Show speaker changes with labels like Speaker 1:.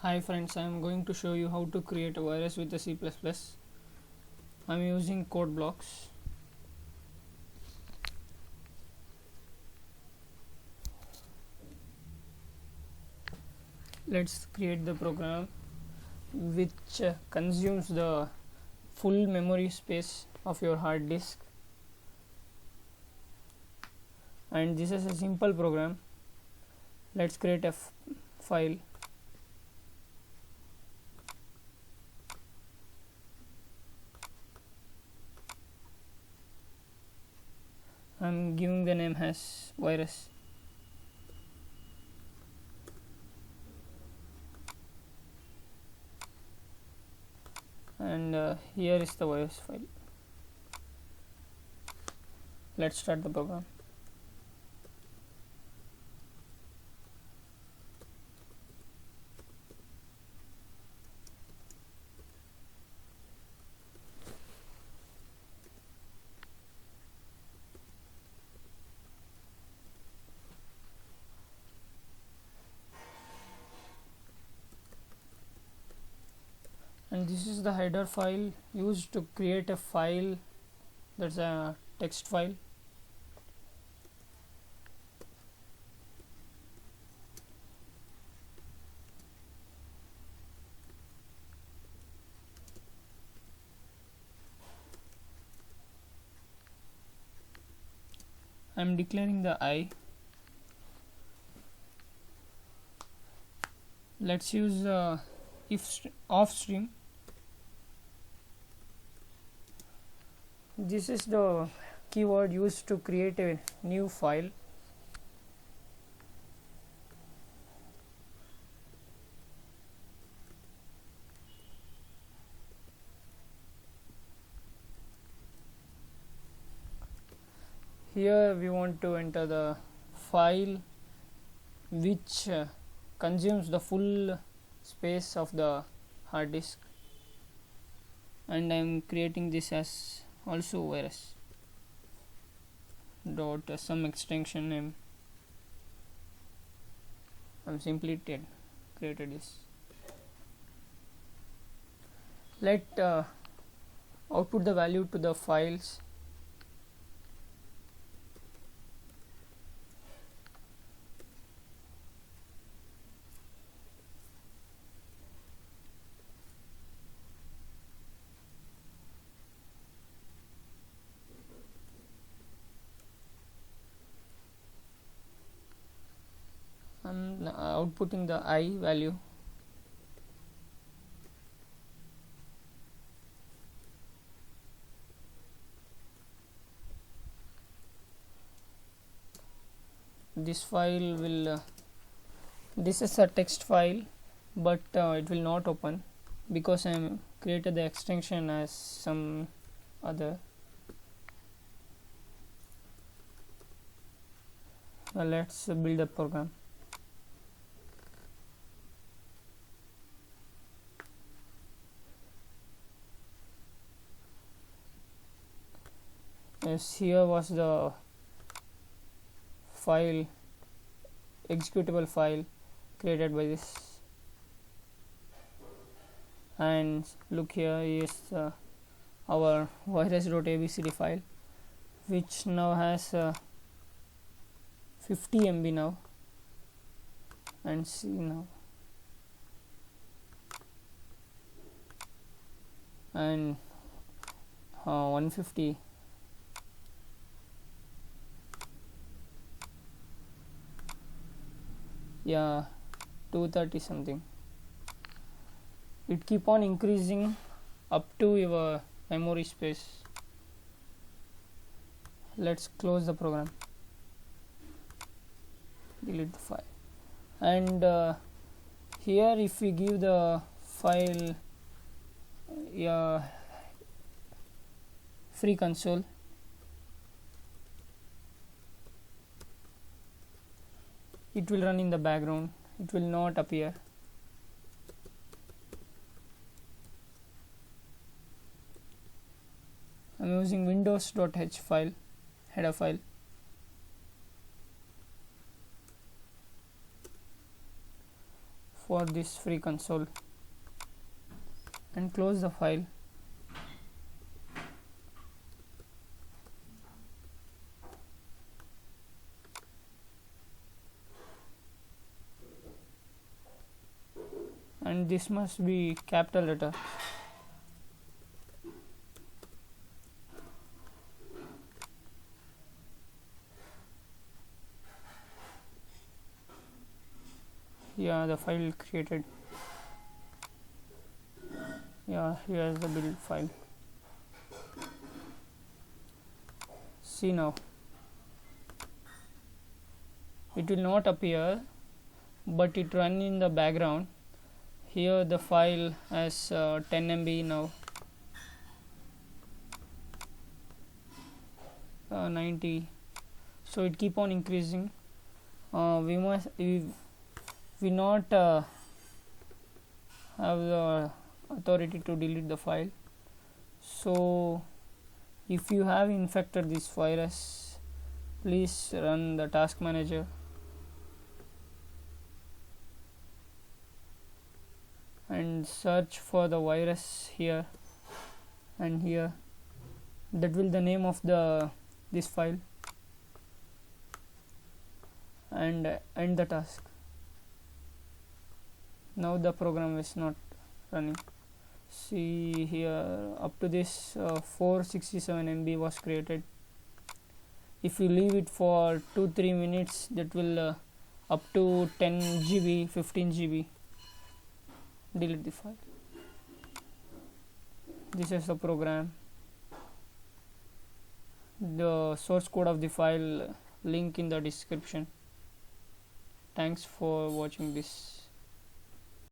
Speaker 1: Hi friends, I am going to show you how to create a virus with the C++. I am using code blocks. Let's create the program which consumes the full memory space of your hard disk, and this is a simple program. Let's create a file. I am giving the name as virus. And here is the virus file. Let's start the program. And this is the header file used to create a file that's a text file. I am declaring the I. Let's use if off string. This is the keyword used to create a new file. Here we want to enter the file which consumes the full space of the hard disk, and I am creating this as also virus dot some extension name. I am simply created this. Let output the value to the files. I'm outputting the I value. This file will this is a text file, but it will not open because I am created the extension as some other. Let's build a program. Yes, here was the file, executable file created by this, and look, here is our virus.abcd file, which now has 50 MB now, and see now, and 150. Yeah, 230 something. It keep on increasing up to your memory space. Let's close the program, delete the file, and here if we give the file free console, it will run in the background, it will not appear. I am using windows.h file, header file. for this free console and close the file. And this must be capital letter. Yeah, the file created. Yeah, here's the build file. See now, it will not appear, but it run in the background. Here the file has 10 MB now, 90, so it keep on increasing. We not have the authority to delete the file. So if you have infected this virus, please run the task manager and search for the virus here and here. That will the name of this file, and end the task. Now the program is not running. See here, up to this 467 MB was created. If you leave it for 2-3 minutes, that will up to 10 GB, 15 GB. Delete the file. This is the program. The source code of the file link in the description. Thanks for watching this.